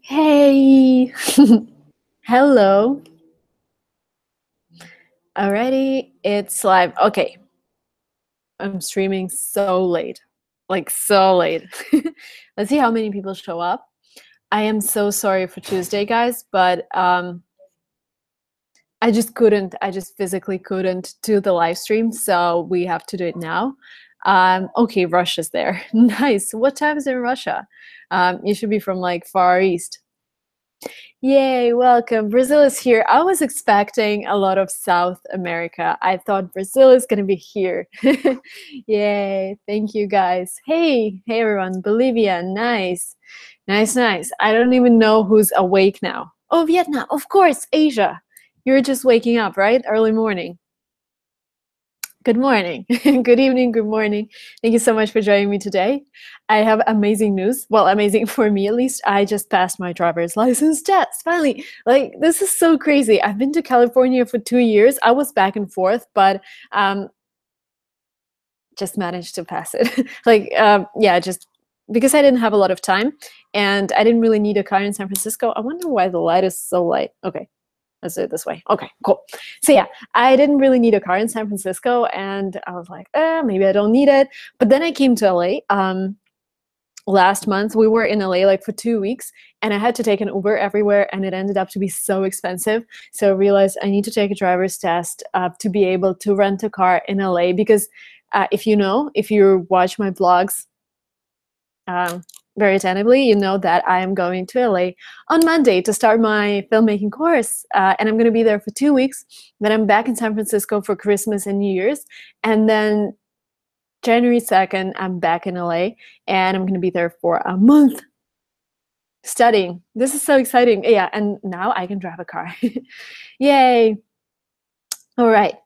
Hey, hello. Alrighty, it's live. Okay, I'm streaming so late, like so late. Let's see how many people show up. I am so sorry for Tuesday, guys, but I just couldn't. I just physically couldn't do the live stream, so we have to do it now. Okay, Russia's there. Nice. What time is it in Russia? You should be from like Far East. Yay, welcome. Brazil is here. I was expecting a lot of South America. I thought Brazil is going to be here. Yay, thank you guys. Hey everyone. Bolivia, nice. Nice, nice. I don't even know who's awake now. Oh, Vietnam, of course, Asia. You're just waking up, right? Early morning. Good morning, good evening, good morning. Thank you so much for joining me today. I have amazing news. Well, amazing for me at least. I just passed my driver's license test, finally. Like, this is so crazy. I've been to California for 2 years. I was back and forth, but just managed to pass it. Yeah, just because I didn't have a lot of time and I didn't really need a car in San Francisco. I wonder why the light is so light. Okay. Let's do it this way. Okay, cool. So yeah, I didn't really need a car in San Francisco, and I was like, maybe I don't need it. But then I came to LA. Last month we were in LA like for 2 weeks, and I had to take an Uber everywhere, and it ended up to be so expensive. So I realized I need to take a driver's test to be able to rent a car in LA because if you watch my vlogs, very attentively, you know that I am going to LA on Monday to start my filmmaking course. And I'm going to be there for 2 weeks. Then I'm back in San Francisco for Christmas and New Year's. And then January 2nd, I'm back in LA and I'm going to be there for a month studying. This is so exciting. Yeah, and now I can drive a car. Yay. All right.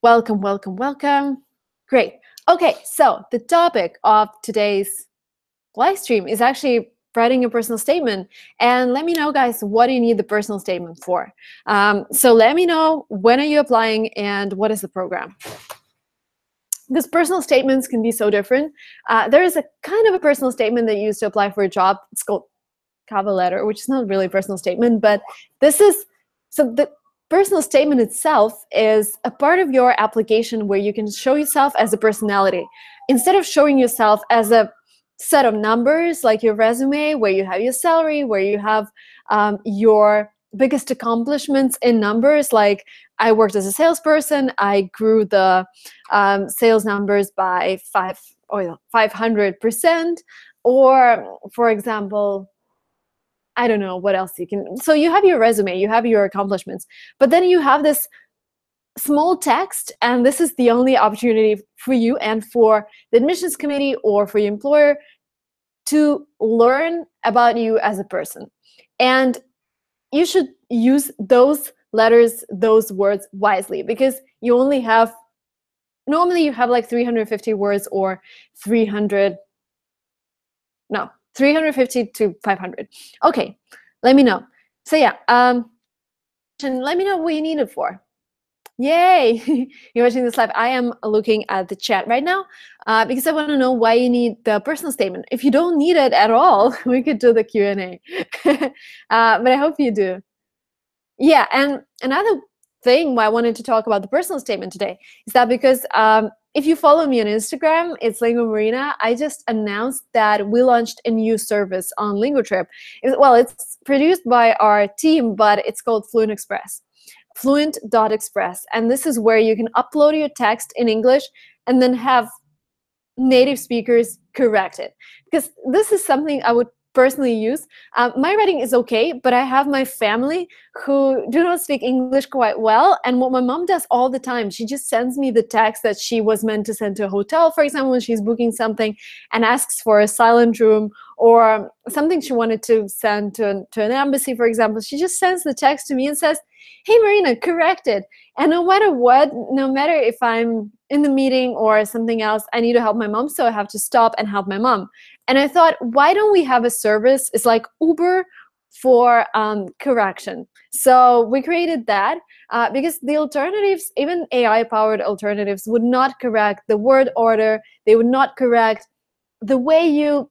Welcome, welcome, welcome. Great. Okay, so the topic of today's live stream is actually writing a personal statement. And let me know, guys, what do you need the personal statement for? So let me know, when are you applying and what is the program? Because personal statements can be so different. There is a kind of a personal statement that you use to apply for a job. It's called cover letter, which is not really a personal statement, but this is, so the personal statement itself is a part of your application where you can show yourself as a personality. Instead of showing yourself as a set of numbers like your resume, where you have your salary, where you have your biggest accomplishments in numbers, like I worked as a salesperson, I grew the sales numbers by 500%, or for example, I don't know what else you can. So you have your resume, you have your accomplishments, but then you have this small text, and this is the only opportunity for you and for the admissions committee or for your employer to learn about you as a person. And you should use those letters, those words wisely, because you only have, normally you have like 350 words or 350 to 500. Okay, let me know. So yeah, and let me know what you need it for. Yay! You're watching this live. I am looking at the chat right now because I want to know why you need the personal statement. If you don't need it at all, we could do the Q&A. But I hope you do. Yeah, and another thing why I wanted to talk about the personal statement today is that because if you follow me on Instagram, it's Lingua Marina. I just announced that we launched a new service on LinguaTrip. Well, it's produced by our team, but it's called fluent.express. Fluent.express. And this is where you can upload your text in English and then have native speakers correct it. Because this is something I would personally use. My writing is okay, but I have my family who do not speak English quite well. And what my mom does all the time, she just sends me the text that she was meant to send to a hotel, for example, when she's booking something, and asks for a silent room, or something she wanted to send to an embassy, for example. She just sends the text to me and says, hey, Marina, correct it. And no matter what, no matter if I'm in the meeting or something else, I need to help my mom, so I have to stop and help my mom. And I thought, why don't we have a service? It's like Uber for correction. So we created that because the alternatives, even AI-powered alternatives, would not correct the word order. They would not correct the way you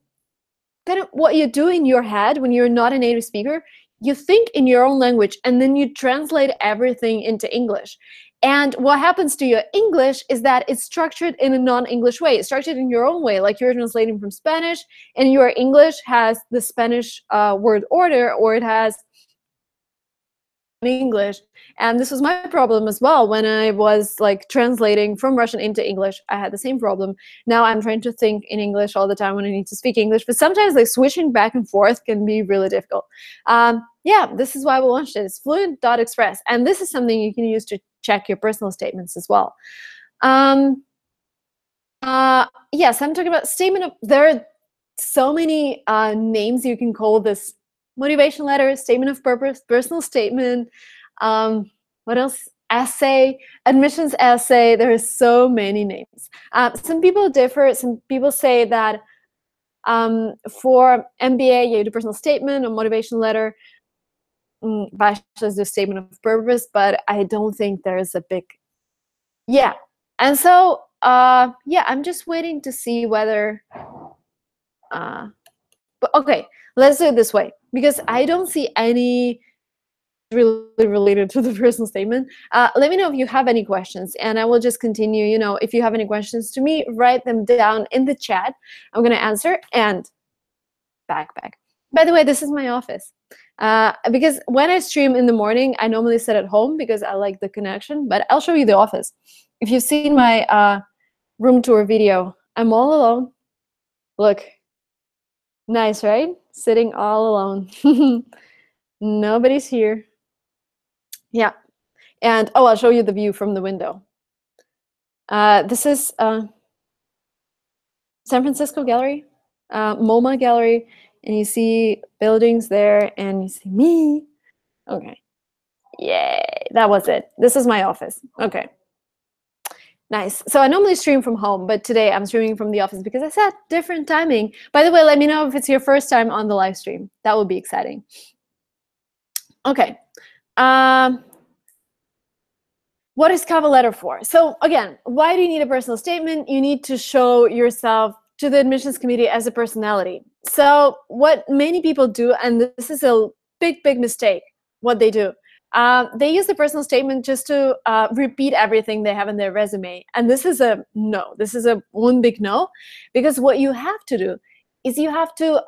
then what you do in your head when you're not a native speaker, you think in your own language and then you translate everything into English. And what happens to your English is that it's structured in a non-English way. It's structured in your own way, like you're translating from Spanish, and your English has the Spanish word order, or it has English. And this was my problem as well when I was like translating from Russian into English. I had the same problem. Now I'm trying to think in English all the time when I need to speak English, but sometimes like switching back and forth can be really difficult. Yeah, this is why we launched it. It's fluent.express, and this is something you can use to check your personal statements as well. Yes, I'm talking about statement of, there are so many names you can call this: motivation letter, statement of purpose, personal statement, what else? Essay, admissions essay. There are so many names. Some people differ. Some people say that for MBA, you do personal statement or motivation letter. Bachelor's do statement of purpose, but I don't think there's a big, yeah. And so, yeah, I'm just waiting to see whether, but okay, let's do it this way, because I don't see any really related to the personal statement. Let me know if you have any questions, and I will just continue. You know, if you have any questions to me, write them down in the chat. I'm gonna answer. And back. By the way, this is my office. Because when I stream in the morning, I normally sit at home because I like the connection, but I'll show you the office. If you've seen my room tour video, I'm all alone. Look, nice, right? Sitting all alone. Nobody's here. Yeah. And oh, I'll show you the view from the window. This is San Francisco Gallery, MoMA Gallery, and you see buildings there, and you see me. Okay. Yay, that was it. This is my office. Okay. Nice. So I normally stream from home, but today I'm streaming from the office because I said different timing. By the way, let me know if it's your first time on the live stream. That would be exciting. Okay. What is cover letter for? So again, why do you need a personal statement? You need to show yourself to the admissions committee as a personality. So what many people do, and this is a big mistake, what they do, they use the personal statement just to repeat everything they have in their resume. And this is a no. This is a one big no, because what you have to do is you have to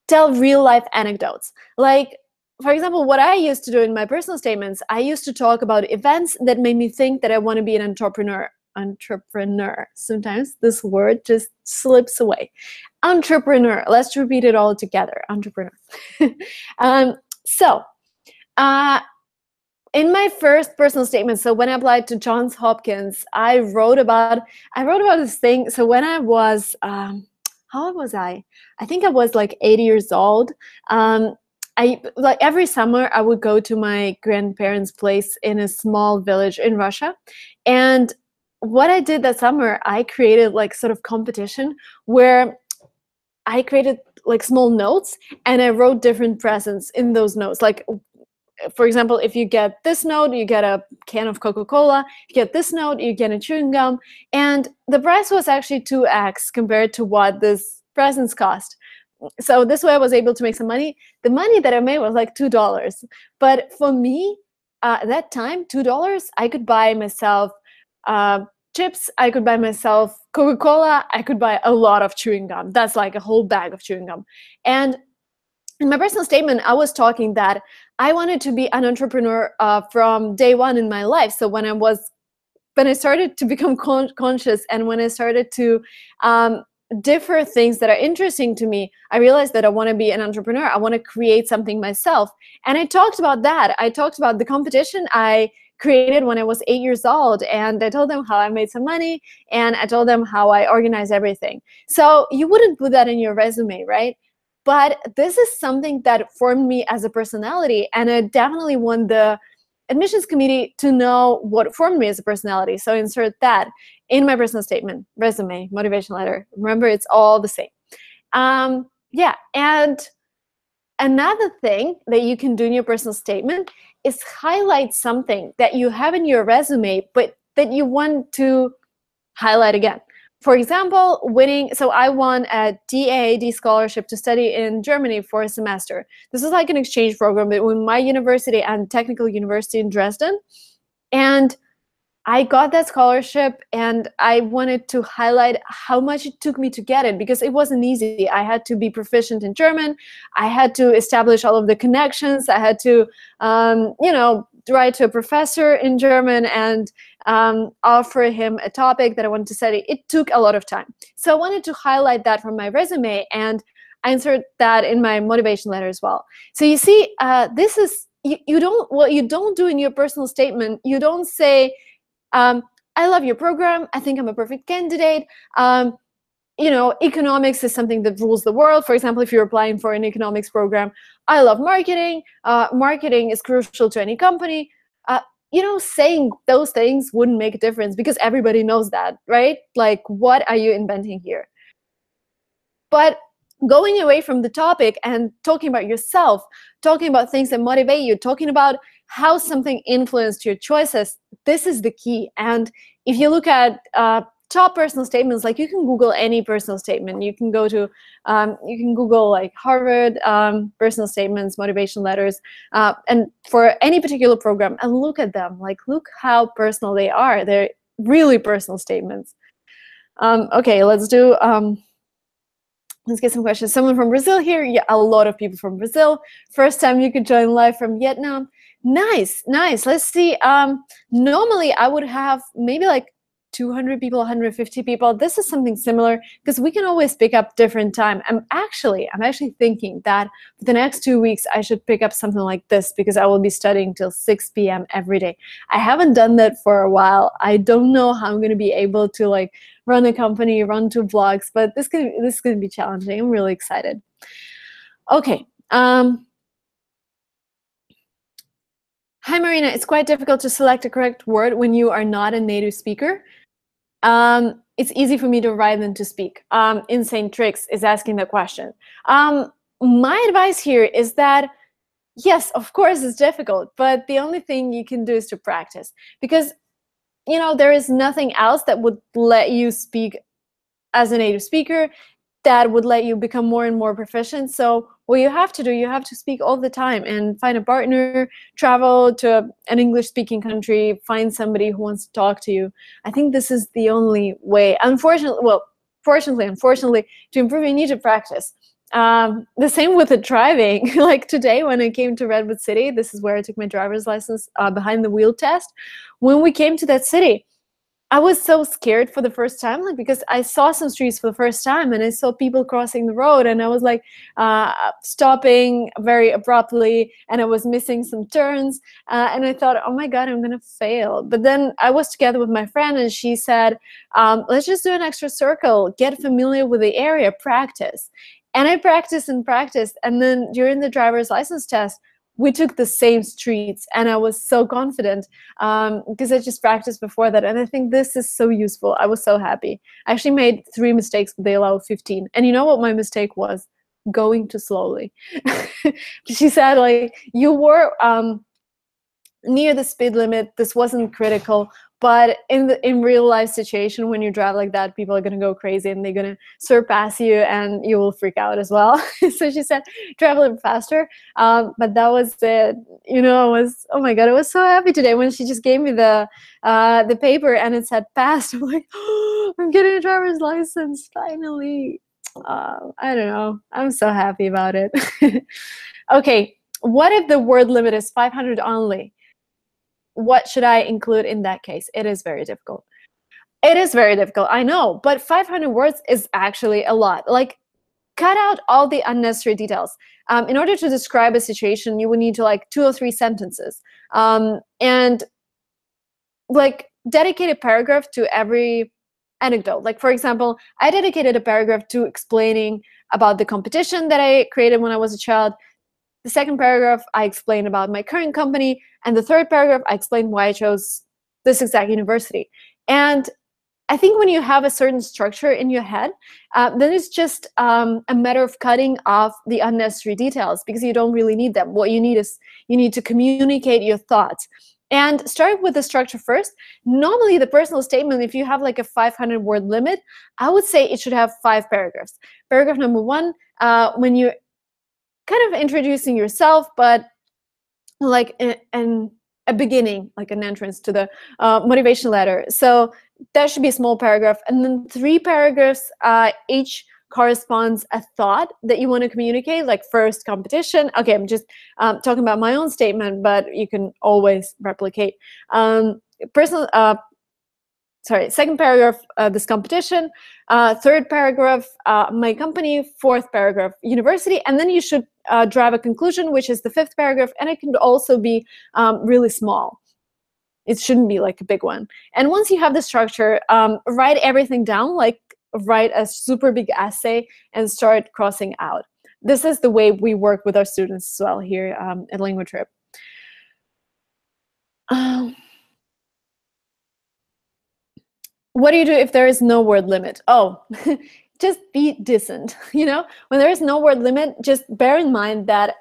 tell real life anecdotes. Like, for example, what I used to do in my personal statements, I used to talk about events that made me think that I want to be an entrepreneur. Sometimes this word just slips away. Entrepreneur. Let's repeat it all together. Entrepreneur. In my first personal statement, so when I applied to Johns Hopkins, I wrote about this thing. So when I was, how old was I? I think I was like 80 years old. Like every summer I would go to my grandparents' place in a small village in Russia. And what I did that summer, I created like sort of competition where I created like small notes and I wrote different presents in those notes. Like, for example, if you get this note, you get a can of Coca-Cola. If you get this note, you get a chewing gum. And the price was actually 2x compared to what this presents cost. So this way I was able to make some money. The money that I made was like $2. But for me, at that time, $2, I could buy myself chips, I could buy myself Coca-Cola, I could buy a lot of chewing gum. That's like a whole bag of chewing gum. And in my personal statement, I was talking that I wanted to be an entrepreneur from day one in my life. So when I started to become conscious, and when I started to differ things that are interesting to me, I realized that I want to be an entrepreneur. I want to create something myself. And I talked about that. I talked about the competition I created when I was 8 years old. And I told them how I made some money. And I told them how I organized everything. So you wouldn't put that in your resume, right? But this is something that formed me as a personality. And I definitely want the admissions committee to know what formed me as a personality. So insert that in my personal statement, resume, motivation letter. Remember, it's all the same. Yeah, and another thing that you can do in your personal statement is highlight something that you have in your resume, but that you want to highlight again. For example, so I won a DAAD scholarship to study in Germany for a semester. This is like an exchange program between my university and Technical University in Dresden. And I got that scholarship, and I wanted to highlight how much it took me to get it, because it wasn't easy. I had to be proficient in German. I had to establish all of the connections. I had to, write to a professor in German and offer him a topic that I wanted to study. It took a lot of time. So I wanted to highlight that from my resume, and I insert that in my motivation letter as well. So you see, this is, you don't do in your personal statement. You don't say, I love your program. I think I'm a perfect candidate. Economics is something that rules the world. For example, if you're applying for an economics program, I love marketing. Marketing is crucial to any company. Saying those things wouldn't make a difference, because everybody knows that, right? Like, what are you inventing here? But going away from the topic and talking about yourself, talking about things that motivate you, talking about how something influenced your choices, this is the key. And if you look at top personal statements, like, you can Google any personal statement. You can go to, you can Google like Harvard personal statements, motivation letters, and for any particular program, and look at them. Like, look how personal they are. They're really personal statements. Okay, let's do. Let's get some questions. Someone from Brazil here. Yeah, a lot of people from Brazil. First time you could join live from Vietnam. Nice, nice. Let's see. Normally I would have maybe like 200 people, 150 people. This is something similar, because we can always pick up different time. I'm actually thinking that for the next 2 weeks I should pick up something like this, because I will be studying till 6 p.m. every day. I haven't done that for a while. I don't know how I'm going to be able to like run a company, run 2 vlogs, but this is going to be challenging. I'm really excited. Okay. Hi, Marina. It's quite difficult to select a correct word when you are not a native speaker. It's easy for me to write than to speak. Insane Tricks is asking the question. My advice here is that, yes, of course it's difficult, but the only thing you can do is to practice, because there is nothing else that would let you speak as a native speaker, that would let you become more and more proficient. So what you have to do, you have to speak all the time and find a partner, travel to an English-speaking country, find somebody who wants to talk to you. I think this is the only way. Fortunately, unfortunately, to improve, you need to practice. The same with the driving. Like today when I came to Redwood City, this is where I took my driver's license behind the wheel test. When we came to that city, I was so scared for the first time, like, because I saw some streets for the first time and I saw people crossing the road, and I was like stopping very abruptly, and I was missing some turns, and I thought, oh my God, I'm gonna fail. But then I was together with my friend, and she said, let's just do an extra circle, get familiar with the area, practice. And I practiced and practiced, and then during the driver's license test, we took the same streets, and I was so confident because I just practiced before that. And I think this is so useful. I was so happy. I actually made 3 mistakes, but they allow 15. And you know what my mistake was? Going too slowly. She said, like, you were near the speed limit. This wasn't critical. But in real life situation, when you drive like that, people are gonna go crazy and they're gonna surpass you, and you will freak out as well. So she said, drive a little faster. But that was it. Oh my God, I was so happy today when she just gave me the paper and it said passed. I'm like, oh, I'm getting a driver's license finally. I don't know. I'm so happy about it. Okay, what if the word limit is 500 only? What should I include in that case? It is very difficult. It is very difficult, I know, but 500 words is actually a lot. Like, cut out all the unnecessary details. In order to describe a situation, you would need to like 2 or 3 sentences. And like dedicate a paragraph to every anecdote. Like, for example, I dedicated a paragraph to explaining about the competition that I created when I was a child. The second paragraph, I explained about my current company. And the third paragraph, I explained why I chose this exact university. And I think when you have a certain structure in your head, then it's just a matter of cutting off the unnecessary details, because you don't really need them. What you need is, you need to communicate your thoughts. And start with the structure first. Normally, the personal statement, if you have like a 500-word limit, I would say it should have 5 paragraphs. Paragraph number 1, when you're kind of introducing yourself, but like a beginning, like an entrance to the motivation letter. So that should be a small paragraph. And then 3 paragraphs, each corresponds a thought that you want to communicate, like first, competition. Okay, I'm just talking about my own statement, but you can always replicate. Personal, second paragraph, this competition. Third paragraph, my company. Fourth paragraph, university. And then you should drive a conclusion, which is the 5th paragraph, and it can also be really small. It shouldn't be like a big one. And once you have the structure, write everything down, like write a super big essay and start crossing out. This is the way we work with our students as well here at LinguaTrip. What do you do if there is no word limit? Oh, just be decent. You know, when there is no word limit, just bear in mind that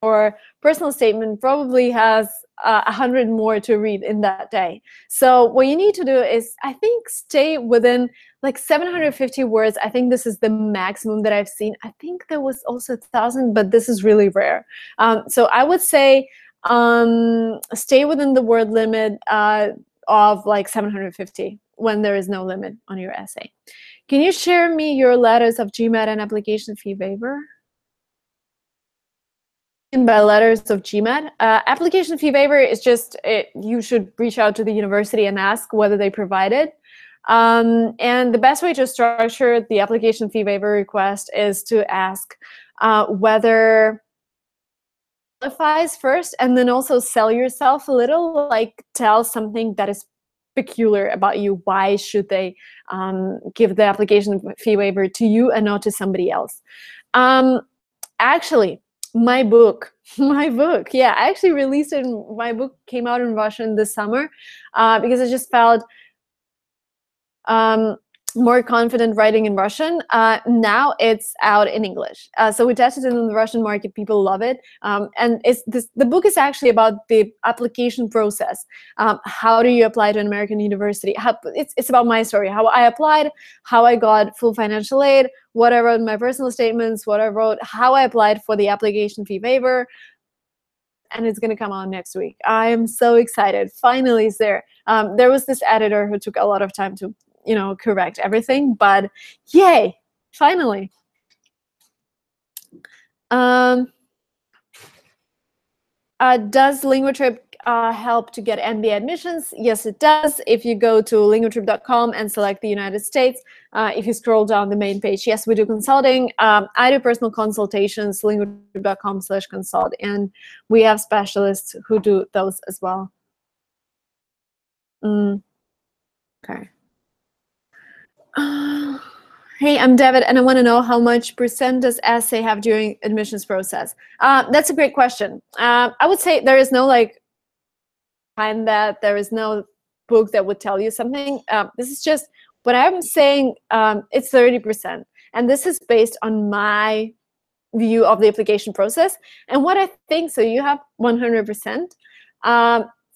or personal statement probably has 100 more to read in that day. So what you need to do is, I think, stay within like 750 words. I think this is the maximum that I've seen. I think there was also 1,000, but this is really rare. So I would say stay within the word limit of like 750 when there is no limit on your essay. Can you share me your letters of GMAT and application fee waiver? By letters of GMAT. Application fee waiver is just, you should reach out to the university and ask whether they provide it. And the best way to structure the application fee waiver request is to ask whether qualifies first, and then also sell yourself a little, like tell something that is peculiar about you. Why should they give the application fee waiver to you and not to somebody else? Actually, my book, yeah, I actually released it. My book came out in Russian this summer because I just felt more confident writing in Russian. Now it's out in English. So we tested it in the Russian market. People love it. And the book is actually about the application process. How do you apply to an American university? It's about my story, how I applied, how I got full financial aid, what I wrote in my personal statements, what I wrote, how I applied for the application fee waiver. And it's going to come out next week. I am so excited. Finally, it's there. There was this editor who took a lot of time to correct everything, but yay, finally. Does LinguaTrip help to get MBA admissions? Yes, it does. If you go to linguatrip.com and select the United States, if you scroll down the main page, yes, we do consulting. I do personal consultations, linguatrip.com/consult, and we have specialists who do those as well. Okay. Hey, I'm David, and I want to know how much % does essay have during admissions process? That's a great question. I would say there is no time that there is no book that would tell you something. This is just what I'm saying. It's 30%, and this is based on my view of the application process and what I think. So you have 100%.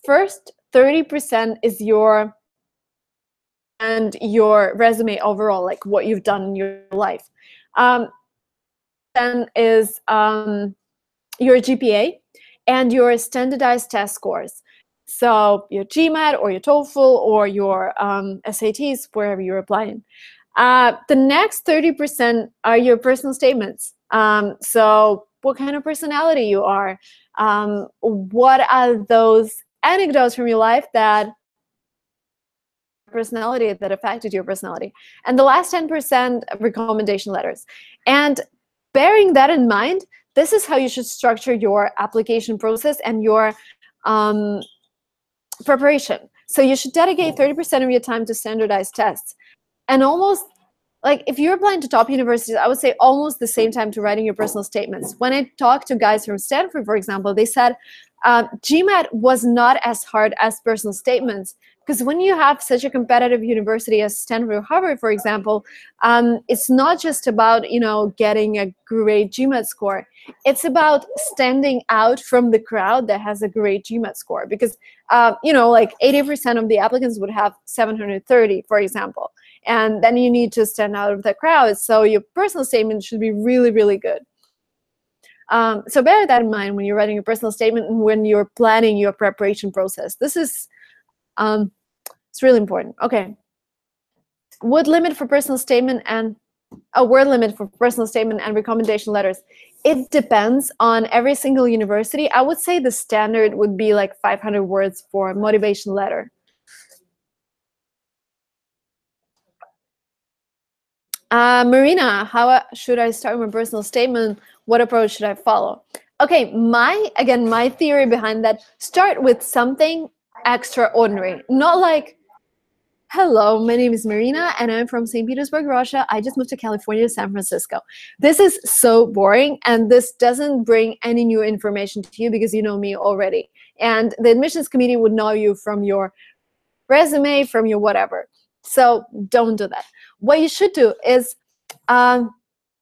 First, 30% is your resume overall, like what you've done in your life. Then is your GPA and your standardized test scores. So your GMAT or your TOEFL or your SATs, wherever you're applying. The next 30% are your personal statements. So what kind of personality you are. What are those anecdotes from your life that affected your personality? And the last 10% recommendation letters. And bearing that in mind, this is how you should structure your application process and your preparation. So you should dedicate 30% of your time to standardized tests. And almost, like, if you're applying to top universities, I would say almost the same time to writing your personal statements. When I talked to guys from Stanford, for example, they said GMAT was not as hard as personal statements Because when you have such a competitive university as Stanford or Harvard, for example, it's not just about getting a great GMAT score. It's about standing out from the crowd that has a great GMAT score. Because like 80% of the applicants would have 730, for example, and then you need to stand out of the crowd. So your personal statement should be really, really good. So bear that in mind when you're writing your personal statement and when you're planning your preparation process. This is it's really important. Okay. Word limit for personal statement and a word limit for personal statement and recommendation letters. It depends on every single university. I would say the standard would be like 500 words for a motivation letter. Marina, how should I start my personal statement? What approach should I follow? Okay, my theory behind that, start with something extraordinary. Not like, hello, my name is Marina and I'm from St. Petersburg, Russia. I just moved to California, San Francisco. This is so boring and this doesn't bring any new information to you because you know me already. And the admissions committee would know you from your resume, from your whatever. So don't do that. What you should do is, and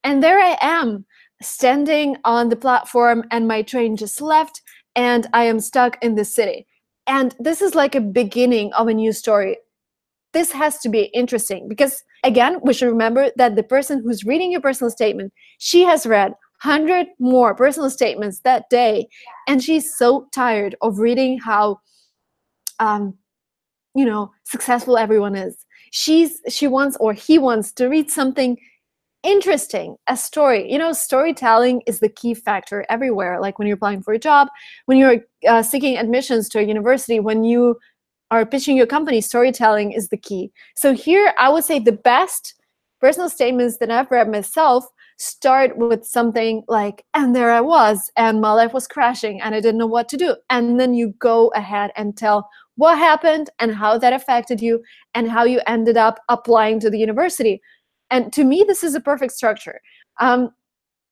there I am standing on the platform and my train just left and I am stuck in the city. And this is like a beginning of a new story. This has to be interesting because, again, we should remember that the person who's reading your personal statement, she has read 100 more personal statements that day, and she's so tired of reading how successful everyone is. She wants, or he wants, to read something interesting, a story. Storytelling is the key factor everywhere. Like when you're applying for a job, when you're seeking admissions to a university, when you are pitching your company, storytelling is the key. So here, I would say the best personal statements that I've read myself start with something like, and there I was, and my life was crashing, and I didn't know what to do. And then you go ahead and tell what happened and how that affected you and how you ended up applying to the university. And to me, this is a perfect structure.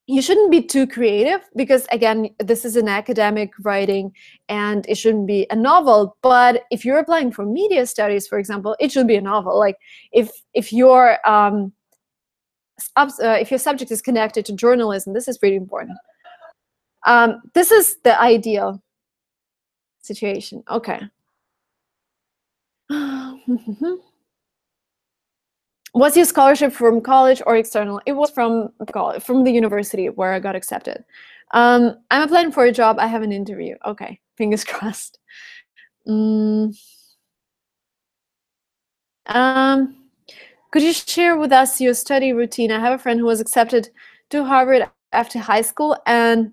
You shouldn't be too creative because, again, this is an academic writing and it shouldn't be a novel. But if you're applying for media studies, for example, it should be a novel. Like if your subject is connected to journalism, this is pretty important. This is the ideal situation. Okay. Was your scholarship from college or external? It was from college, from the university where I got accepted. I'm applying for a job. I have an interview. Okay, fingers crossed. Could you share with us your study routine? I have a friend who was accepted to Harvard after high school and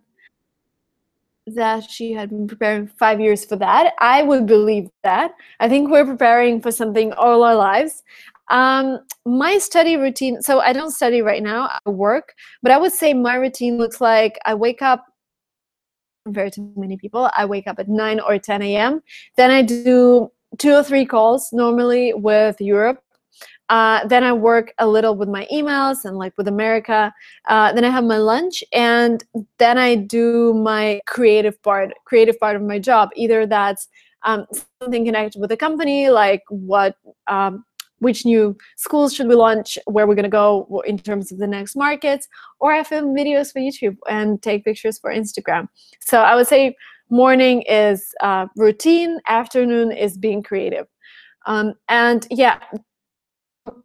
that she had been preparing 5 years for that. I would believe that. I think we're preparing for something all our lives. My study routine, so I don't study right now, I work, but I would say my routine looks like I wake up, compared to many people, I wake up at 9 or 10 a.m. Then I do 2 or 3 calls, normally with Europe. Then I work a little with my emails and like with America. Then I have my lunch, and then I do my creative part of my job. Either that's something connected with the company, like which new schools should we launch, where we're going to go in terms of the next markets, or I film videos for YouTube and take pictures for Instagram. So I would say morning is routine, afternoon is being creative. And yeah,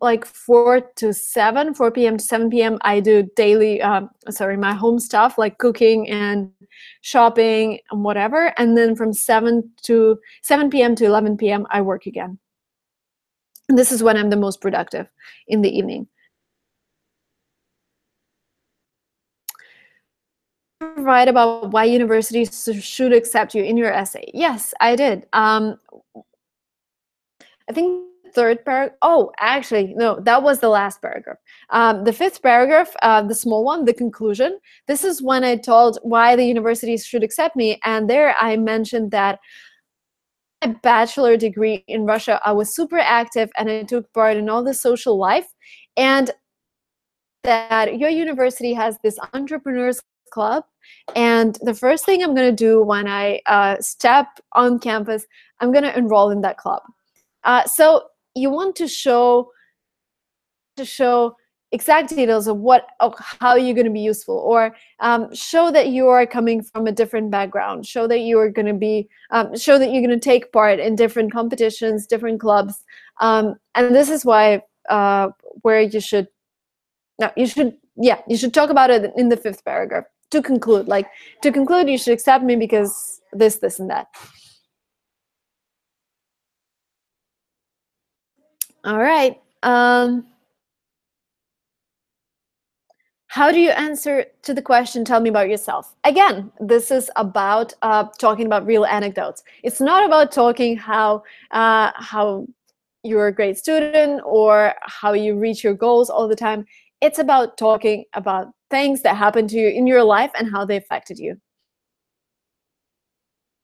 like 4 p.m. to 7 p.m. I do daily, my home stuff like cooking and shopping and whatever. And then from 7 p.m. to 11 p.m. I work again. And this is when I'm the most productive, in the evening. Write about why universities should accept you in your essay. Yes, I did. I think third paragraph. Oh, actually, no, that was the last paragraph. The fifth paragraph, the small one, the conclusion. This is when I told why the universities should accept me. And there I mentioned that my bachelor degree in Russia, I was super active and I took part in all the social life. And that your university has this entrepreneurs club. And the first thing I'm going to do when I step on campus, I'm going to enroll in that club. So you want to show exact details of how you're going to be useful, or show that you are coming from a different background, show that you are going to be show that you're going to take part in different competitions, different clubs, and this is why where you should no you should yeah, you should talk about it in the fifth paragraph to conclude. Like, to conclude, you should accept me because this and that. All right. How do you answer to the question, tell me about yourself? Again, this is about talking about real anecdotes. It's not about talking how you're a great student or how you reach your goals all the time. It's about talking about things that happened to you in your life and how they affected you.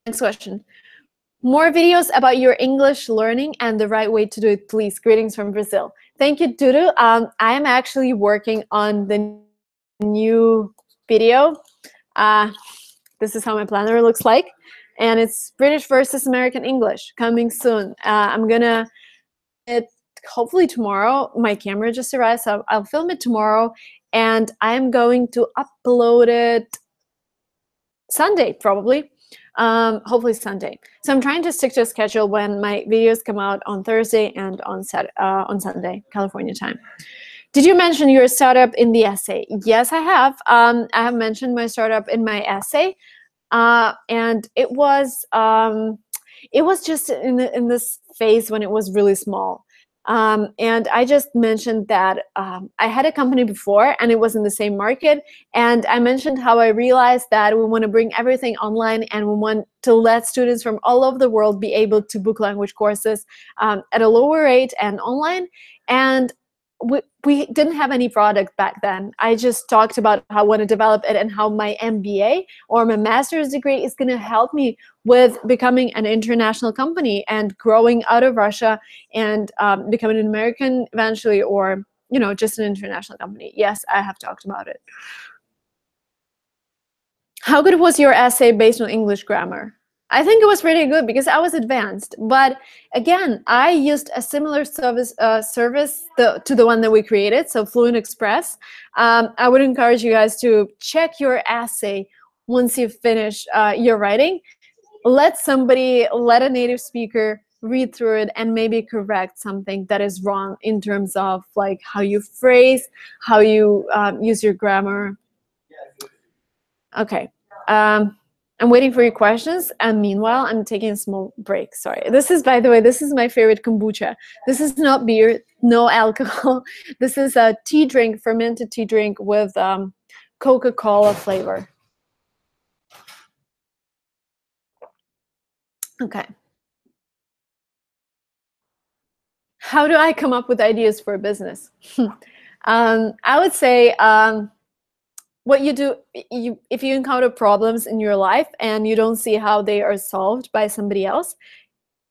Next question. More videos about your English learning and the right way to do it, please. Greetings from Brazil. Thank you, Dudu. I am actually working on the new video. This is how my planner looks like, and it's British versus American English, coming soon. I'm gonna it hopefully tomorrow. My camera just arrived, so I'll film it tomorrow, and I'm going to upload it Sunday probably. Hopefully Sunday. So I'm trying to stick to a schedule when my videos come out on Thursday and on Sunday, California time. Did you mention your startup in the essay? Yes, I have. I have mentioned my startup in my essay, and it was just in this phase when it was really small. And I just mentioned that I had a company before and it was in the same market. And I mentioned how I realized that we want to bring everything online and we want to let students from all over the world be able to book language courses at a lower rate and online. And we didn't have any product back then. I just talked about how I want to develop it and how my MBA or my master's degree is going to help me with becoming an international company and growing out of Russia and becoming an American eventually, or just an international company. Yes, I have talked about it. How good was your essay based on English grammar? I think it was pretty good because I was advanced. But again, I used a similar service to the one that we created, so fluent.express. I would encourage you guys to check your essay once you've finished your writing. Let a native speaker read through it and maybe correct something that is wrong in terms of like how you phrase, how you use your grammar. Okay. I'm waiting for your questions, and meanwhile, I'm taking a small break. Sorry. This is, by the way, this is my favorite kombucha. This is not beer, no alcohol. This is a tea drink, fermented tea drink with Coca-Cola flavor. Okay. How do I come up with ideas for a business? I would say what you do, if you encounter problems in your life and you don't see how they are solved by somebody else,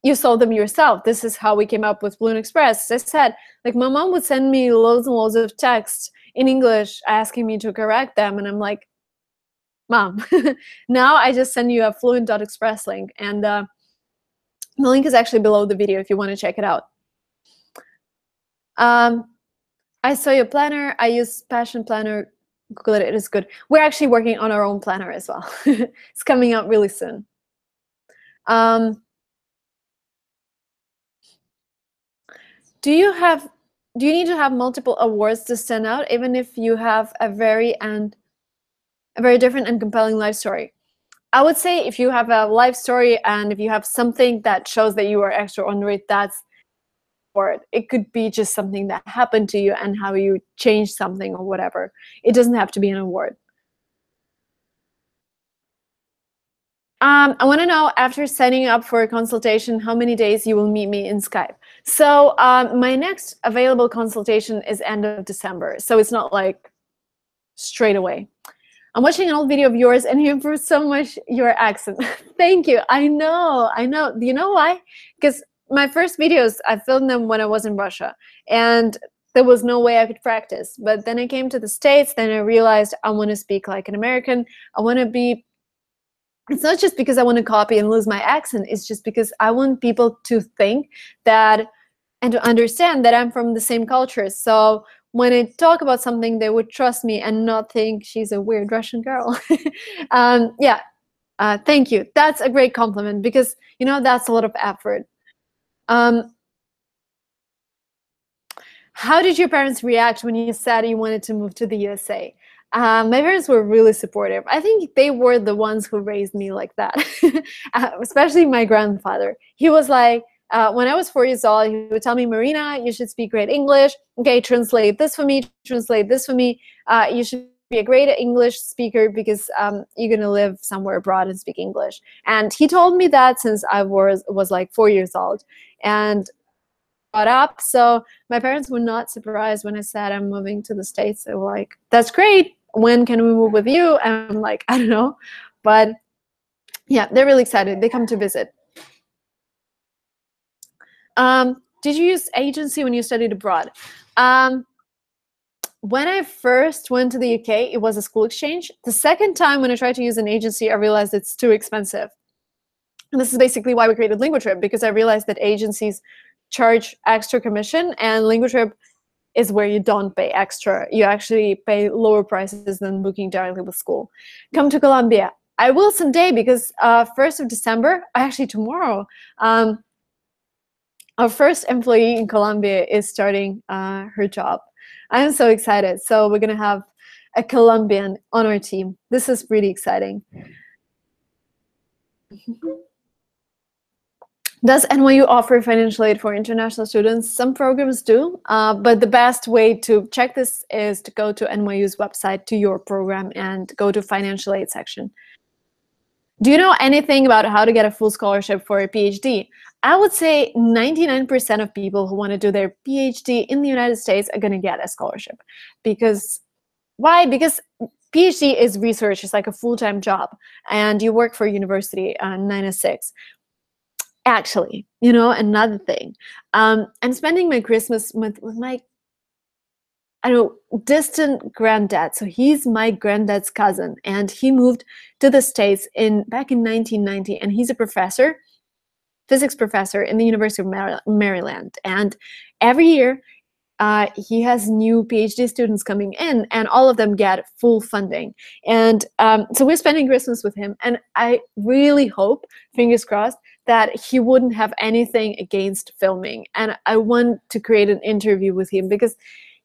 you solve them yourself. This is how we came up with fluent.express. As I said, like, my mom would send me loads and loads of texts in English asking me to correct them, and I'm like, Mom, now I just send you a fluent.express link, and the link is actually below the video if you want to check it out. I saw your planner. I use Passion Planner. Google it. It is good. We're actually working on our own planner as well. It's coming out really soon. Do you need to have multiple awards to stand out, even if you have a very different and compelling life story? I would say if you have a life story and if you have something that shows that you are extraordinary, that's award. It could be just something that happened to you and how you changed something or whatever. It doesn't have to be an award. I want to know, after signing up for a consultation, how many days you will meet me in Skype. So my next available consultation is end of December. So it's not like straight away. I'm watching an old video of yours and you improved so much your accent. Thank you. I know. Do you know why? Because my first videos, I filmed them when I was in Russia. And there was no way I could practice. But then I came to the States. Then I realized I want to speak like an American. I want to be It's not just because I want to copy and lose my accent. It's just because I want people to think that and to understand that I'm from the same culture. So when I talk about something, they would trust me and not think she's a weird Russian girl. Yeah, thank you. That's a great compliment because, you know, that's a lot of effort. Um, how did your parents react when you said you wanted to move to the USA? My parents were really supportive. I think they were the ones who raised me like that, especially my grandfather. He was like, when I was 4 years old, he would tell me, Marina, you should speak great English. Okay, translate this for me, translate this for me. You should be a great English speaker because you're going to live somewhere abroad and speak English. And he told me that since I was like 4 years old. And brought up. So my parents were not surprised when I said I'm moving to the States. They were like, that's great. When can we move with you? And I'm like, I don't know. But yeah, they're really excited. They come to visit. Did you use agency when you studied abroad? When I first went to the UK, it was a school exchange. The second time when I tried to use an agency, I realized it's too expensive. And this is basically why we created LinguaTrip, because I realized that agencies charge extra commission and LinguaTrip is where you don't pay extra. You actually pay lower prices than booking directly with school. Come to Colombia. I will someday because 1st of December, actually tomorrow, our first employee in Colombia is starting her job. I'm so excited. So we're going to have a Colombian on our team. This is really exciting. Does NYU offer financial aid for international students? Some programs do, but the best way to check this is to go to NYU's website, to your program, and go to financial aid section. Do you know anything about how to get a full scholarship for a PhD? I would say 99% of people who want to do their PhD in the United States are going to get a scholarship. Because, why? Because PhD is research, it's like a full-time job, and you work for a university 9 to 6. Actually, you know, another thing, I'm spending my Christmas with my, I don't know, distant granddad. So he's my granddad's cousin, and he moved to the States back in 1990, and he's a professor, physics professor in the University of Maryland. And every year, he has new PhD students coming in, and all of them get full funding. And so we're spending Christmas with him, and I really hope, fingers crossed, that he wouldn't have anything against filming. And I want to create an interview with him because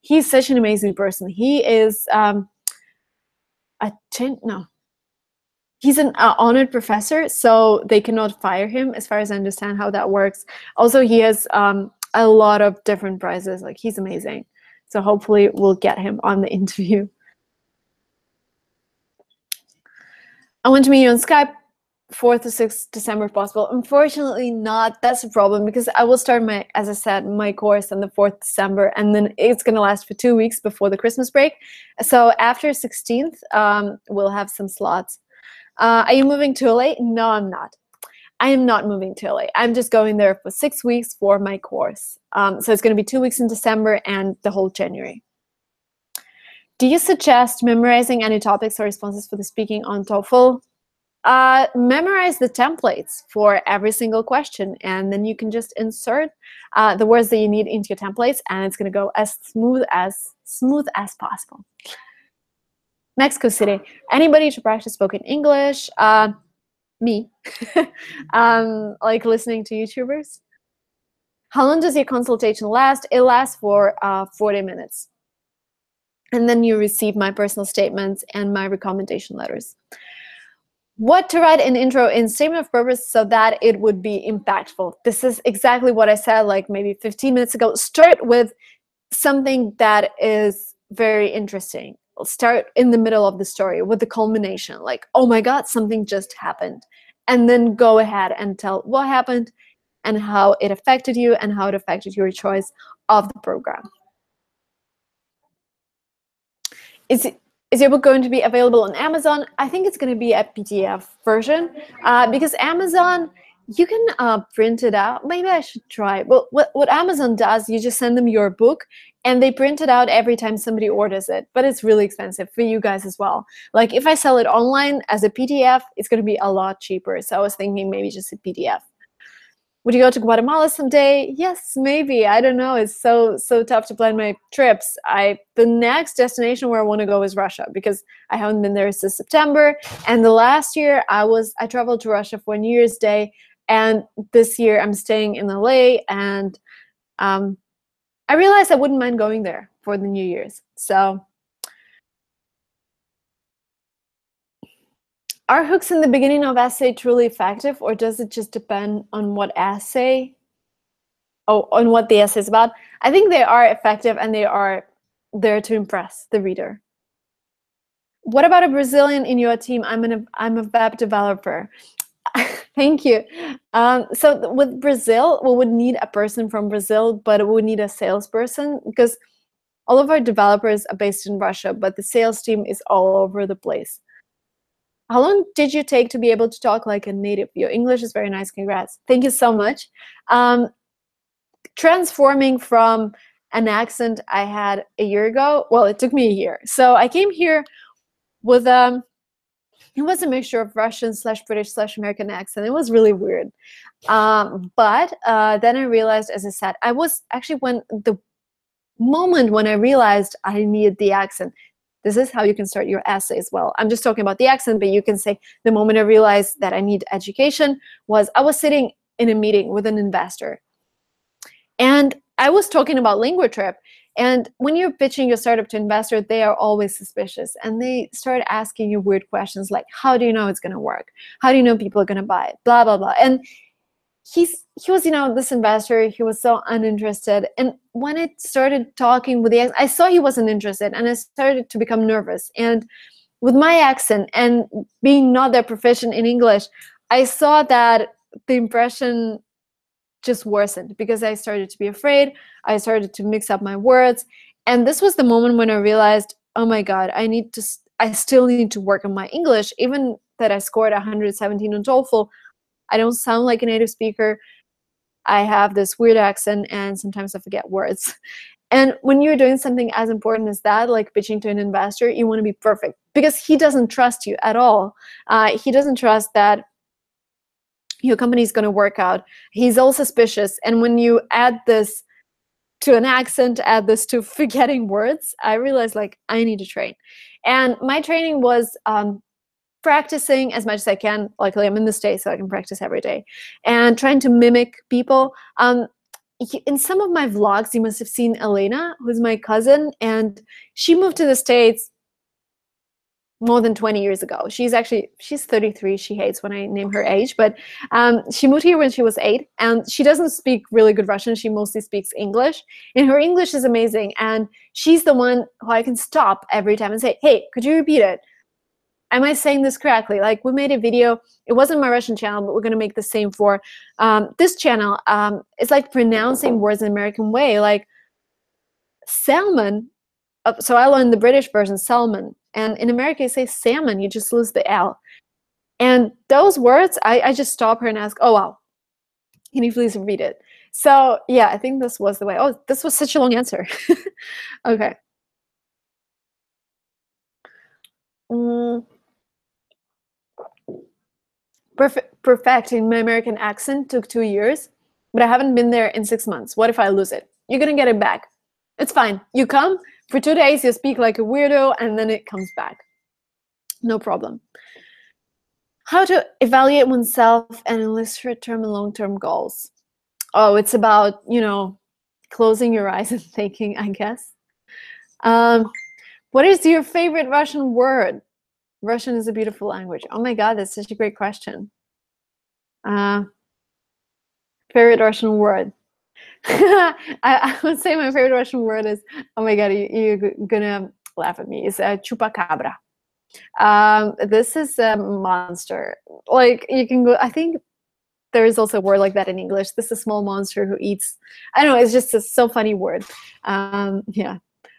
he's such an amazing person. He is he's an honored professor, so they cannot fire him, as far as I understand how that works. Also, he has a lot of different prizes. Like, he's amazing. So hopefully we'll get him on the interview. I want to meet you on Skype 4th to 6th December if possible. Unfortunately not. That's a problem because I will start my, as I said, my course on the 4th December, and then it's going to last for 2 weeks before the Christmas break. So after 16th, we'll have some slots. Are you moving to LA? No, I'm not. I am not moving to LA. I'm just going there for 6 weeks for my course. So it's going to be 2 weeks in December and the whole January. Do you suggest memorizing any topics or responses for the speaking on TOEFL? Memorize the templates for every single question, and then you can just insert the words that you need into your templates, and it's going to go as smooth as possible. Mexico City. Anybody to practice spoken English? Me. Like listening to YouTubers. How long does your consultation last? It lasts for 40 minutes. And then you receive my personal statements and my recommendation letters. What to write an intro in statement of purpose so that it would be impactful. This is exactly what I said like maybe 15 minutes ago. Start with something that is very interesting. Start in the middle of the story with the culmination, like, oh my God, something just happened. And then go ahead and tell what happened and how it affected you and how it affected your choice of the program. Is your book going to be available on Amazon? I think it's going to be a PDF version because Amazon You can print it out. Maybe I should try. Well, what Amazon does, you just send them your book and they print it out every time somebody orders it. But it's really expensive for you guys as well. Like if I sell it online as a PDF, it's going to be a lot cheaper. So I was thinking maybe just a PDF. Would you go to Guatemala someday? Yes, maybe. I don't know. It's so tough to plan my trips. The next destination where I want to go is Russia because I haven't been there since September. And the last year I traveled to Russia for New Year's Day, and this year I'm staying in LA, and I realized I wouldn't mind going there for the New Year's. So are hooks in the beginning of essay truly effective, or does it just depend on what essay? Oh, on what the essay is about? I think they are effective and they are there to impress the reader. What about a Brazilian in your team? I'm a web developer. Thank you. So with Brazil, we would need a person from Brazil, but we would need a salesperson because all of our developers are based in Russia, but the sales team is all over the place. How long did you take to be able to talk like a native? Your English is very nice. Congrats. Thank you so much. Transforming from an accent I had a year ago, well, it took me a year. So I came here with it was a mixture of Russian / British / American accent. It was really weird. But then I realized, as I said, I was actually when the moment when I realized I needed the accent. This is how you can start your essay as well. I'm just talking about the accent, but you can say the moment I realized that I need education was I was sitting in a meeting with an investor. And I was talking about LinguaTrip. And when you're pitching your startup to investors, they are always suspicious. And they start asking you weird questions like, how do you know it's going to work? How do you know people are going to buy it? Blah, blah, blah. And he was, this investor, he was so uninterested. And when I started talking with I saw he wasn't interested, and I started to become nervous. And with my accent and being not that proficient in English, I saw that the impression just worsened because I started to be afraid. I started to mix up my words. And this was the moment when I realized, oh my God, I still need to work on my English. Even that I scored 117 on TOEFL, I don't sound like a native speaker. I have this weird accent and sometimes I forget words. And when you're doing something as important as that, like pitching to an investor, you want to be perfect because he doesn't trust you at all. He doesn't trust that your company is going to work out. He's all suspicious. And when you add this to an accent, add this to forgetting words, I realized like I need to train. And my training was practicing as much as I can. Luckily, I'm in the States, so I can practice every day. And trying to mimic people. In some of my vlogs, you must have seen Elena, who's my cousin, and she moved to the States more than 20 years ago. She's 33. She hates when I name her age, but she moved here when she was 8, and she doesn't speak really good Russian. She mostly speaks English, and her English is amazing. And she's the one who I can stop every time and say, hey, could you repeat it? Am I saying this correctly? Like, we made a video. It wasn't my Russian channel, but we're going to make the same for this channel. It's like pronouncing words in an American way, like salmon. So I learned the British version, salmon. And in America, you say salmon. You just lose the L. And those words, I just stop her and ask, oh, wow, can you please repeat it? So yeah, I think this was the way. Oh, this was such a long answer. Okay. Perfecting my American accent took 2 years, but I haven't been there in 6 months. What if I lose it? You're gonna get it back. It's fine. You come for 2 days, you speak like a weirdo, and then it comes back. No problem. How to evaluate oneself and enlist short-term and long-term goals? Oh, it's about, closing your eyes and thinking, I guess. What is your favorite Russian word? Russian is a beautiful language. Oh my God, that's such a great question. Favorite Russian word. I would say my favorite Russian word is, oh my God, you're gonna laugh at me. It's chupacabra. This is a monster. Like, you can go, I think there is also a word like that in English. This is a small monster who eats, I don't know, it's just a so funny word. Yeah.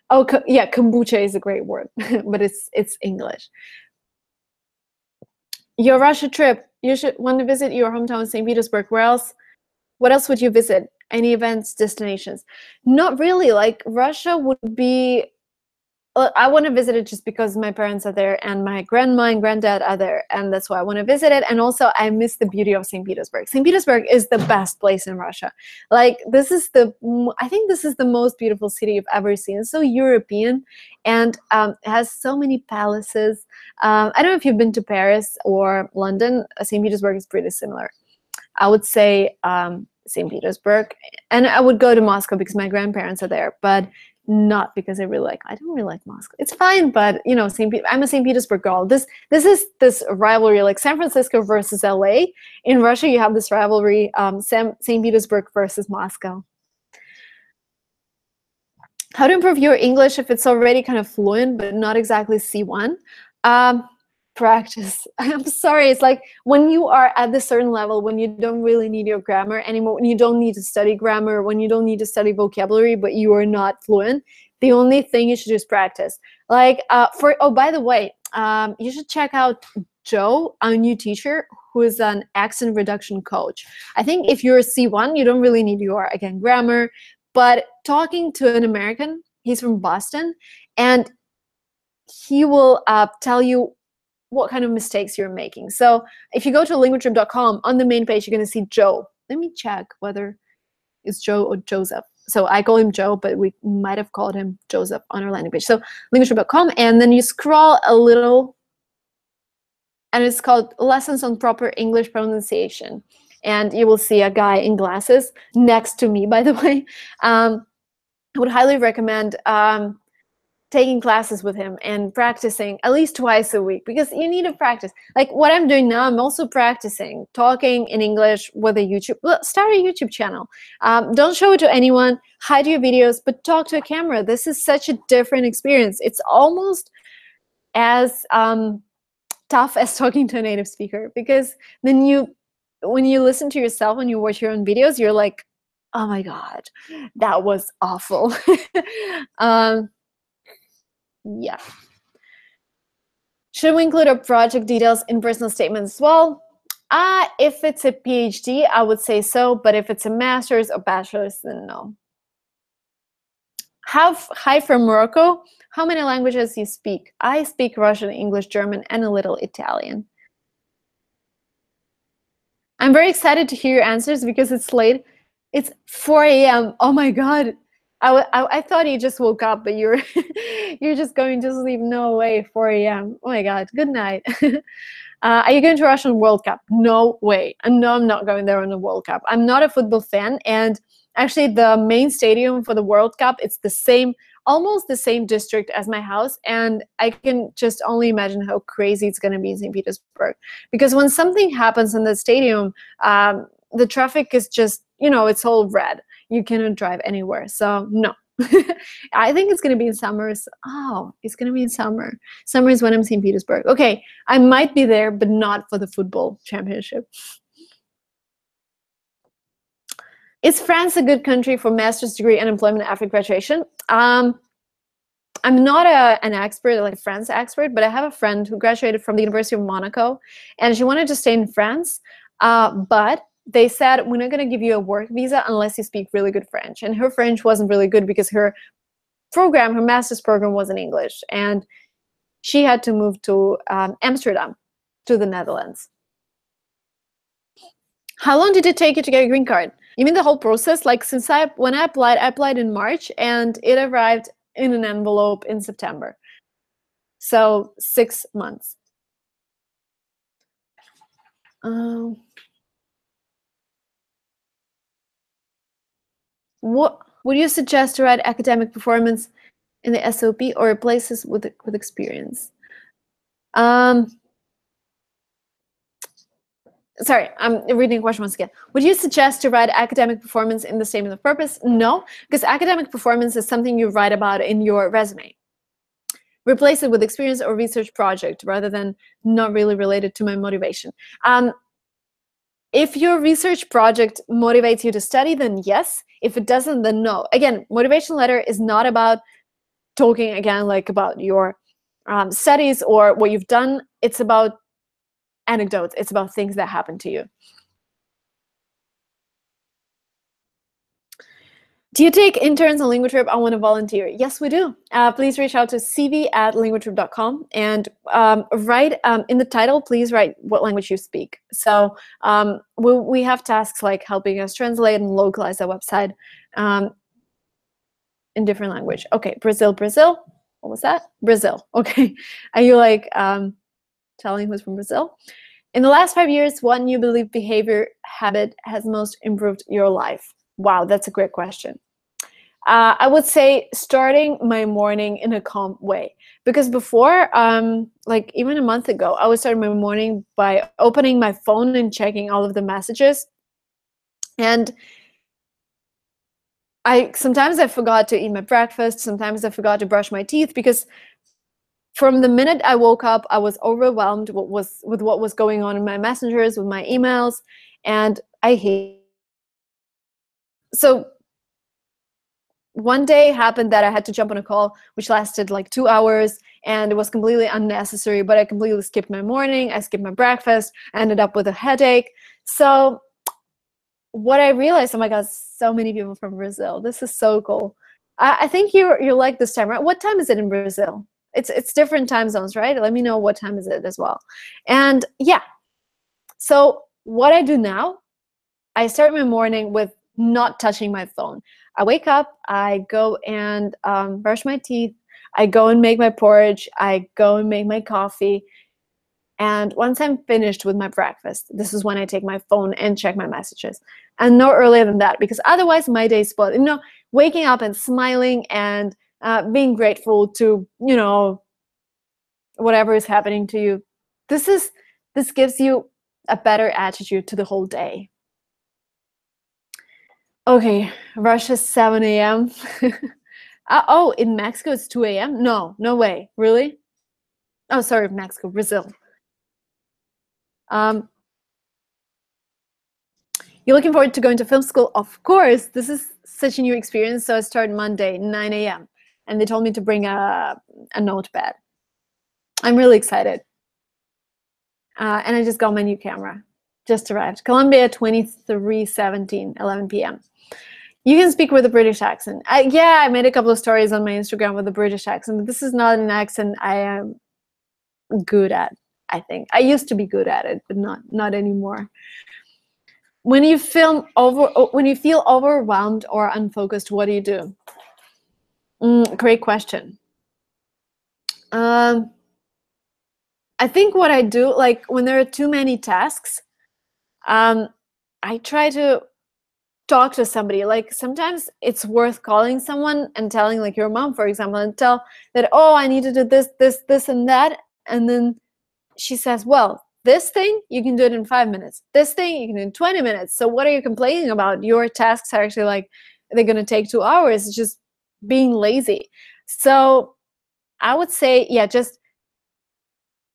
Oh, yeah, kombucha is a great word, but it's English. Your Russia trip. You should want to visit your hometown, St. Petersburg. Where else? What else would you visit? Any events, destinations? Not really. Like Russia would be, I want to visit it just because my parents are there and my grandma and granddad are there, and that's why I want to visit it. And also, I miss the beauty of St. Petersburg. St. Petersburg is the best place in Russia. Like I think this is the most beautiful city I've ever seen. It's so European, and it has so many palaces. I don't know if you've been to Paris or London. St. Petersburg is pretty similar. I would say St. Petersburg, and I would go to Moscow because my grandparents are there, but not because I don't really like Moscow. It's fine, but you know, I'm a St. Petersburg girl. This is this rivalry, like San Francisco versus LA. In Russia, you have this rivalry, St. Petersburg versus Moscow. How to improve your English if it's already kind of fluent, but not exactly C1? Practice. I'm sorry. It's like when you are at this certain level, when you don't really need your grammar anymore, when you don't need to study grammar, when you don't need to study vocabulary, but you are not fluent, the only thing you should do is practice. Like oh, by the way, you should check out Joe, our new teacher, who is an accent reduction coach. I think if you're a C1, you don't really need your, again, grammar, but talking to an American, he's from Boston, and he will tell you what kind of mistakes you're making. So if you go to linguatrip.com, on the main page, you're going to see Joe. Let me check whether it's Joe or Joseph. So I call him Joe, but we might have called him Joseph on our landing page. So linguatrip.com, and then you scroll a little, and it's called Lessons on Proper English Pronunciation. And you will see a guy in glasses next to me, by the way. I would highly recommend taking classes with him and practicing at least twice a week, because you need to practice. Like what I'm doing now, I'm also practicing talking in English with a YouTube. Well, start a YouTube channel. Don't show it to anyone, hide your videos, but talk to a camera. This is such a different experience. It's almost as tough as talking to a native speaker, because then when you listen to yourself, when you watch your own videos, you're like, oh my God, that was awful. Yeah. Should we include our project details in personal statements as well? If it's a PhD, I would say so, but if it's a master's or bachelor's, then no. Hi from Morocco. How many languages you speak? I speak Russian, English, German, and a little Italian. I'm very excited to hear your answers because it's late. It's 4 a.m. Oh my God. I thought you just woke up, but you're just going to sleep. No way, 4 a.m. Oh my God, good night. Are you going to Russian World Cup? No way. And no, I'm not going there on the World Cup. I'm not a football fan, and actually the main stadium for the World Cup, it's the same, almost the same district as my house, and I can just only imagine how crazy it's going to be in St. Petersburg. Because when something happens in the stadium, the traffic is just, it's all red. You cannot drive anywhere. So no. I think it's going to be in summer. Oh, it's going to be in summer. Summer is when I'm in St. Petersburg. Okay, I might be there, but not for the football championship. Is France a good country for master's degree and employment after graduation? I'm not an expert, like a France expert, but I have a friend who graduated from the University of Monaco, and she wanted to stay in France, but they said, we're not going to give you a work visa unless you speak really good French. And her French wasn't really good because her master's program was in English. And she had to move to Amsterdam, to the Netherlands. How long did it take you to get a green card? You mean the whole process? Like when I applied in March, and it arrived in an envelope in September. So 6 months. What would you suggest to write academic performance in the SOP or places with experience? Sorry, I'm reading a question once again. Would you suggest to write academic performance in the statement of purpose? No, because academic performance is something you write about in your resume. Replace it with experience or research project rather than not really related to my motivation. If your research project motivates you to study, then yes. If it doesn't, then no. Again, motivation letter is not about talking again like about your studies or what you've done. It's about anecdotes. It's about things that happen to you. Do you take interns on LinguaTrip? I want to volunteer. Yes, we do. Please reach out to cv@linguatrip.com and write in the title, please write what language you speak. So we have tasks like helping us translate and localize the website in different language. Okay, Brazil. What was that? Brazil. Okay. Are you like telling who's from Brazil? In the last 5 years, what new belief, behavior, habit has most improved your life? Wow, that's a great question. I would say starting my morning in a calm way. Because before, like even a month ago, I would start my morning by opening my phone and checking all of the messages. And sometimes I forgot to eat my breakfast. Sometimes I forgot to brush my teeth because from the minute I woke up, I was overwhelmed with what was going on in my messengers, with my emails, and I hate. So one day happened that I had to jump on a call, which lasted like 2 hours, and it was completely unnecessary, but I completely skipped my morning, I skipped my breakfast, I ended up with a headache. So what I realized, oh my God, so many people from Brazil. This is so cool. I think you're like this time, right? What time is it in Brazil? It's different time zones, right? Let me know what time is it as well. And yeah, so what I do now, I start my morning with not touching my phone. I wake up, I go and brush my teeth, I go and make my porridge, I go and make my coffee. And once I'm finished with my breakfast, this is when I take my phone and check my messages. And no earlier than that, because otherwise my day is spoiled. You know, waking up and smiling and being grateful to, you know, whatever is happening to you. This gives you a better attitude to the whole day. Okay, Russia's 7 a.m. Oh, in Mexico it's 2 a.m.? No, no way. Really? Oh, sorry, Mexico, Brazil. You're looking forward to going to film school? Of course. This is such a new experience. So I start Monday, 9 a.m. And they told me to bring a notepad. I'm really excited. And I just got my new camera. Just arrived. Colombia, 23:17, 11 p.m. You can speak with a British accent. Yeah, I made a couple of stories on my Instagram with a British accent, but this is not an accent I am good at, I think. I used to be good at it, but not anymore. When you feel overwhelmed or unfocused, what do you do? Great question. I think what I do, like when there are too many tasks, I try to talk to somebody. Like sometimes it's worth calling someone and telling, like your mom, for example, and tell that, oh, I need to do this, and that. And then she says, well, this thing, you can do it in 5 minutes. This thing, you can do it in 20 minutes. So what are you complaining about? Your tasks are actually like, they're going to take 2 hours. It's just being lazy. So I would say, yeah, just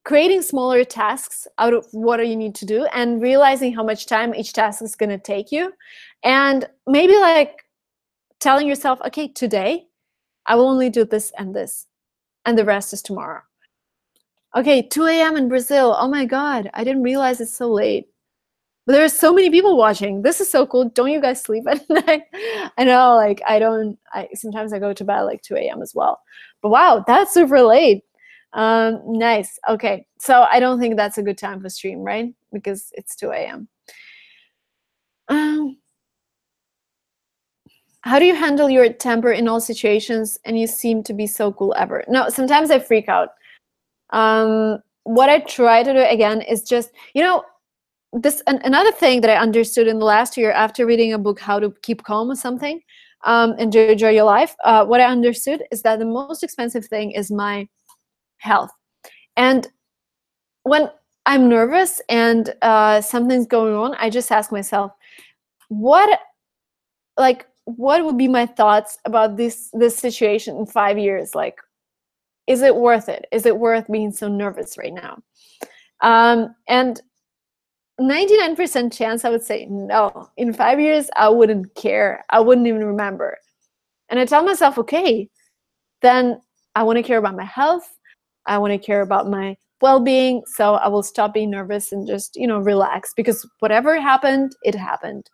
creating smaller tasks out of what you need to do and realizing how much time each task is going to take you. And maybe like telling yourself, okay, today I will only do this, and the rest is tomorrow. Okay, 2 a.m. in Brazil. Oh my God, I didn't realize it's so late. But there are so many people watching. This is so cool. Don't you guys sleep at night? I know, like sometimes I go to bed like 2 a.m. as well. But wow, that's super late. Nice. Okay, so I don't think that's a good time for stream, right? Because it's 2 a.m. How do you handle your temper in all situations? And you seem to be so cool ever. No, sometimes I freak out. What I try to do again is just, you know, another thing that I understood in the last year after reading a book, How to Keep Calm or something, and to enjoy your life, what I understood is that the most expensive thing is my health. And when I'm nervous and something's going on, I just ask myself, what would be my thoughts about this situation in 5 years? Like, is it worth it? Is it worth being so nervous right now? And 99% chance I would say no. In 5 years, I wouldn't care. I wouldn't even remember. And I tell myself, okay, then I want to care about my health. I want to care about my well-being, so I will stop being nervous and just, relax, because whatever happened, it happened.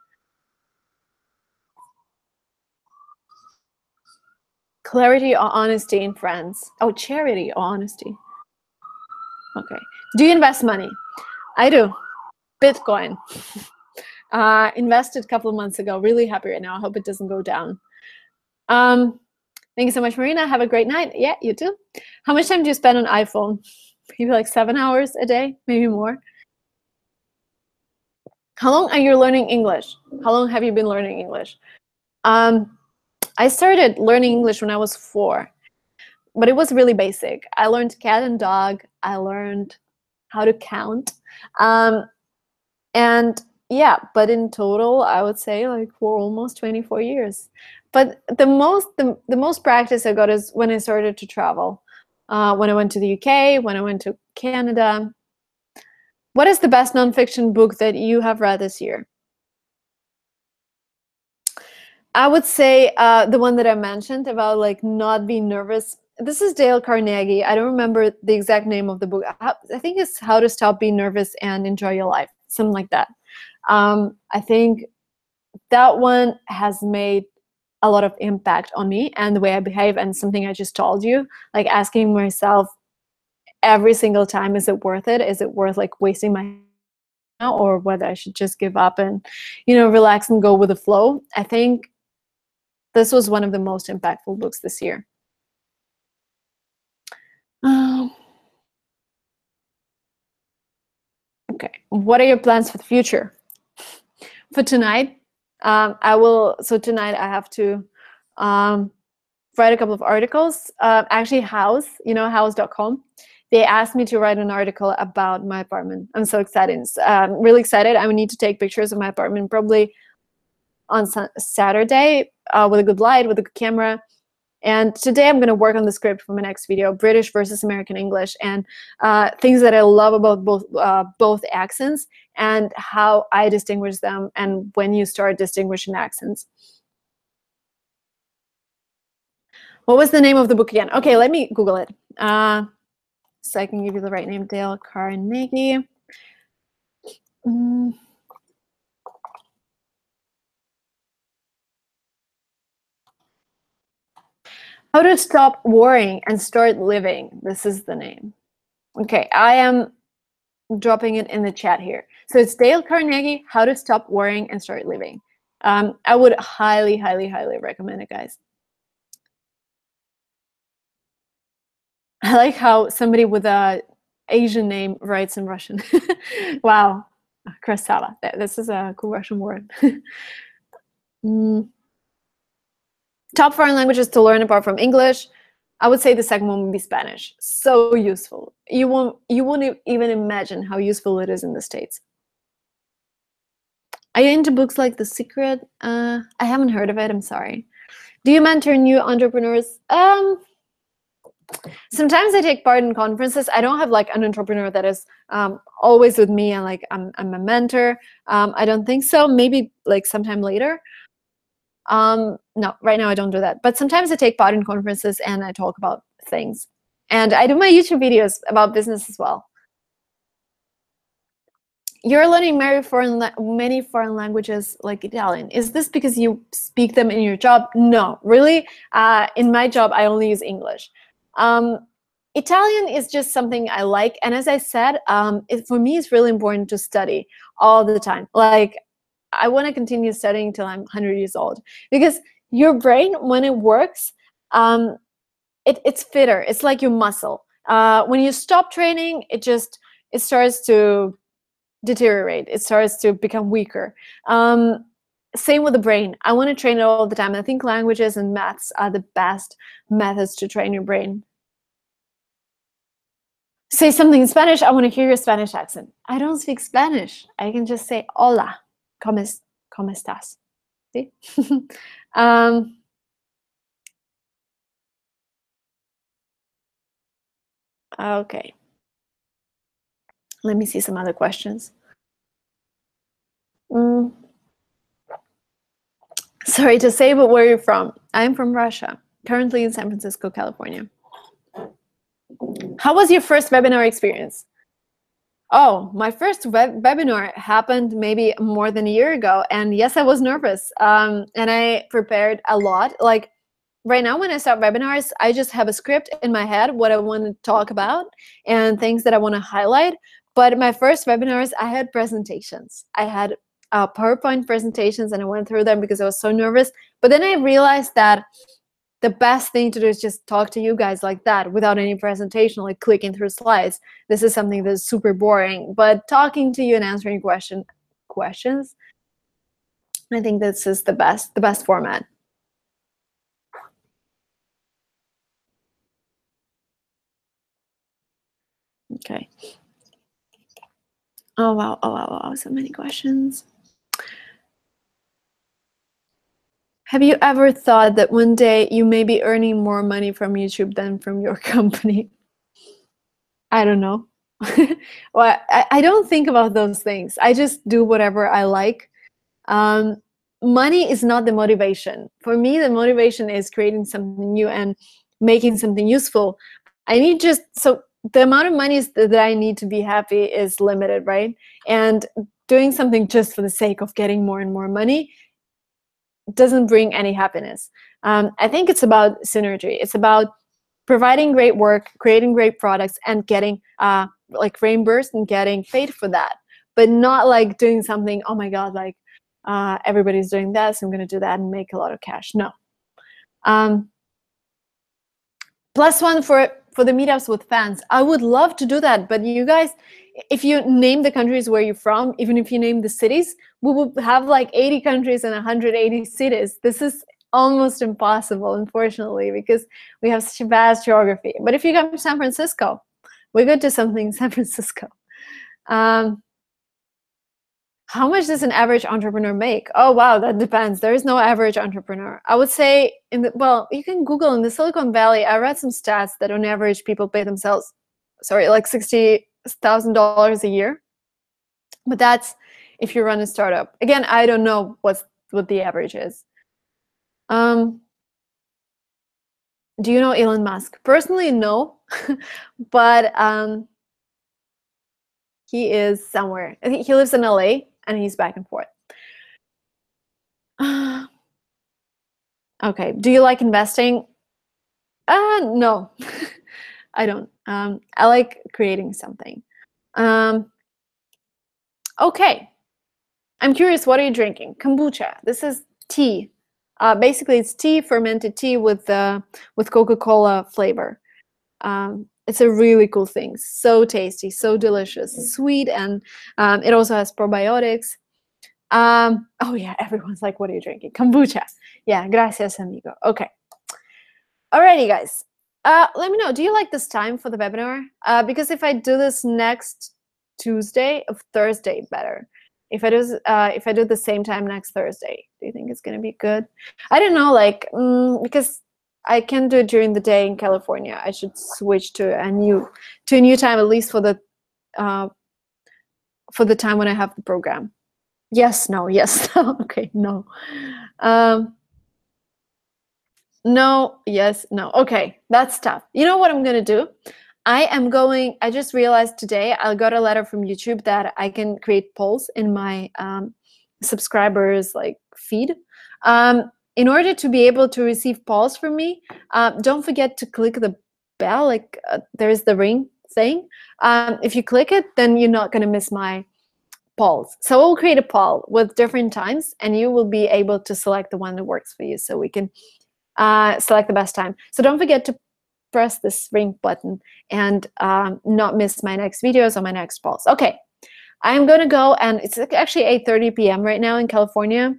Clarity or honesty in friends? Oh, charity or honesty. Okay. Do you invest money? I do. Bitcoin. Invested a couple of months ago. Really happy right now. I hope it doesn't go down. Thank you so much, Marina. Have a great night. Yeah, you too. How much time do you spend on iPhone? Maybe like 7 hours a day, maybe more. How long are you learning English? How long have you been learning English? I started learning English when I was 4, but it was really basic. I learned cat and dog. I learned how to count. And yeah, but in total, I would say like for almost 24 years. But the most practice I got is when I started to travel. When I went to the UK, when I went to Canada. What is the best nonfiction book that you have read this year? I would say the one that I mentioned about like not being nervous. This is Dale Carnegie. I don't remember the exact name of the book. I think it's How to Stop Being Nervous and Enjoy Your Life, something like that. I think that one has made a lot of impact on me and the way I behave, and something I just told you, like asking myself every single time, is it worth it? Is it worth like wasting my now, or whether I should just give up and, relax and go with the flow? I think this was one of the most impactful books this year. Okay, what are your plans for the future? For tonight, tonight I have to write a couple of articles. Actually, house.com. They asked me to write an article about my apartment. I'm so excited. Really excited. I would need to take pictures of my apartment probably on Saturday with a good light, with a good camera. And today I'm going to work on the script for my next video, British versus American English, and things that I love about both accents and how I distinguish them, and when you start distinguishing accents. What was the name of the book again? Okay, let me Google it. So I can give you the right name. Dale Carnegie. How to Stop Worrying and Start Living. This is the name. Okay, I am dropping it in the chat here. So it's Dale Carnegie, How to Stop Worrying and Start Living. I would highly, highly, highly recommend it, guys. I like how somebody with a Asian name writes in Russian. Wow, krasava. This is a cool Russian word. Top foreign languages to learn apart from English. I would say the second one would be Spanish. So useful. You won't even imagine how useful it is in the States. Are you into books like The Secret? I haven't heard of it. I'm sorry. Do you mentor new entrepreneurs? Sometimes I take part in conferences. I don't have like an entrepreneur that is always with me and like I'm a mentor. I don't think so. Maybe like sometime later. No, right now I don't do that. But sometimes I take part in conferences and I talk about things. And I do my YouTube videos about business as well. You're learning many foreign languages like Italian. Is this because you speak them in your job? No, really. In my job, I only use English. Italian is just something I like. And as I said, for me, it's really important to study all the time. Like, I want to continue studying till I'm 100 years old, because your brain, when it works, it's fitter. It's like your muscle. When you stop training, it starts to deteriorate. It starts to become weaker. Same with the brain. I want to train it all the time. I think languages and maths are the best methods to train your brain. Say something in Spanish. I want to hear your Spanish accent. I don't speak Spanish. I can just say hola, ¿cómo estás? See? Okay. Let me see some other questions. Sorry to say, but where are you from? I'm from Russia, currently in San Francisco, California. How was your first webinar experience? Oh, my first webinar happened maybe more than a year ago. And yes, I was nervous. And I prepared a lot. Like right now, when I start webinars, I just have a script in my head, what I want to talk about and things that I want to highlight. But my first webinars, I had presentations. I had PowerPoint presentations, and I went through them because I was so nervous. But then I realized that the best thing to do is just talk to you guys like that without any presentation, like clicking through slides. This is something that's super boring, but talking to you and answering questions, I think this is the best format. Okay. Oh wow, so many questions. Have you ever thought that one day you may be earning more money from YouTube than from your company? I don't know. Well, I don't think about those things. I just do whatever I like. Money is not the motivation. For me, the motivation is creating something new and making something useful. I need so the amount of money that I need to be happy is limited, right? And doing something just for the sake of getting more and more money doesn't bring any happiness. I think it's about synergy. It's about providing great work, creating great products, and getting like reimbursed and getting paid for that. But not like doing something, oh my God, like everybody's doing that, so I'm going to do that and make a lot of cash. No. +1 for the meetups with fans. I would love to do that, but you guys, if you name the countries where you're from, even if you name the cities, we will have like 80 countries and 180 cities. This is almost impossible, unfortunately, because we have such a vast geography. But if you come to San Francisco, we go to something in San Francisco. How much does an average entrepreneur make? Oh, wow, that depends. There is no average entrepreneur. I would say, well, you can Google in the Silicon Valley. I read some stats that on average people pay themselves, like $60,000 a year. But that's if you run a startup. Again, I don't know what the average is. Do you know Elon Musk? Personally, no, but he is somewhere. I think he lives in LA and he's back and forth. Okay. Do you like investing? No, I don't. I like creating something. Okay. I'm curious, what are you drinking? Kombucha. This is tea. Basically, it's tea, fermented tea with Coca-Cola flavor. It's a really cool thing. So tasty, so delicious, sweet, and it also has probiotics. Oh yeah, everyone's like, what are you drinking? Kombucha. Yeah, gracias, amigo. Okay. Alrighty, guys. Let me know, do you like this time for the webinar? Because if I do this next Tuesday, or Thursday better. If I do the same time next Thursday, do you think it's gonna be good? I don't know, like because I can do it during the day in California. I should switch to a new time, at least for the time when I have the program. Yes, no, yes, no. Okay, no. No, yes, no. Okay, that's tough. You know what I'm gonna do? I just realized today I got a letter from YouTube that I can create polls in my subscribers like feed. In order to be able to receive polls from me, don't forget to click the bell, like there's the ring thing. If you click it, then you're not gonna miss my polls. So we'll create a poll with different times and you will be able to select the one that works for you, so we can select the best time. So don't forget to press this ring button and not miss my next videos or my next polls. Okay, I'm gonna go, and it's actually 8:30 p.m. right now in California.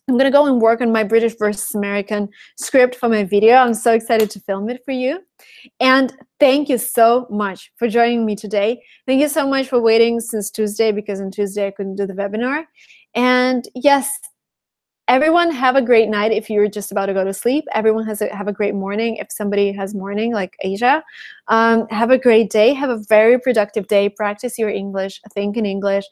I'm gonna go and work on my British versus American script for my video. I'm so excited to film it for you. And thank you so much for joining me today. Thank you so much for waiting since Tuesday, because on Tuesday I couldn't do the webinar. And yes, everyone have a great night if you're just about to go to sleep. Everyone have a great morning if somebody has morning, like Asia. Have a great day. Have a very productive day. Practice your English. Think in English.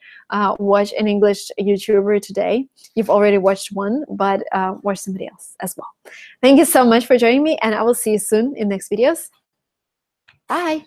Watch an English YouTuber today. You've already watched one, but watch somebody else as well. Thank you so much for joining me, and I will see you soon in next videos. Bye.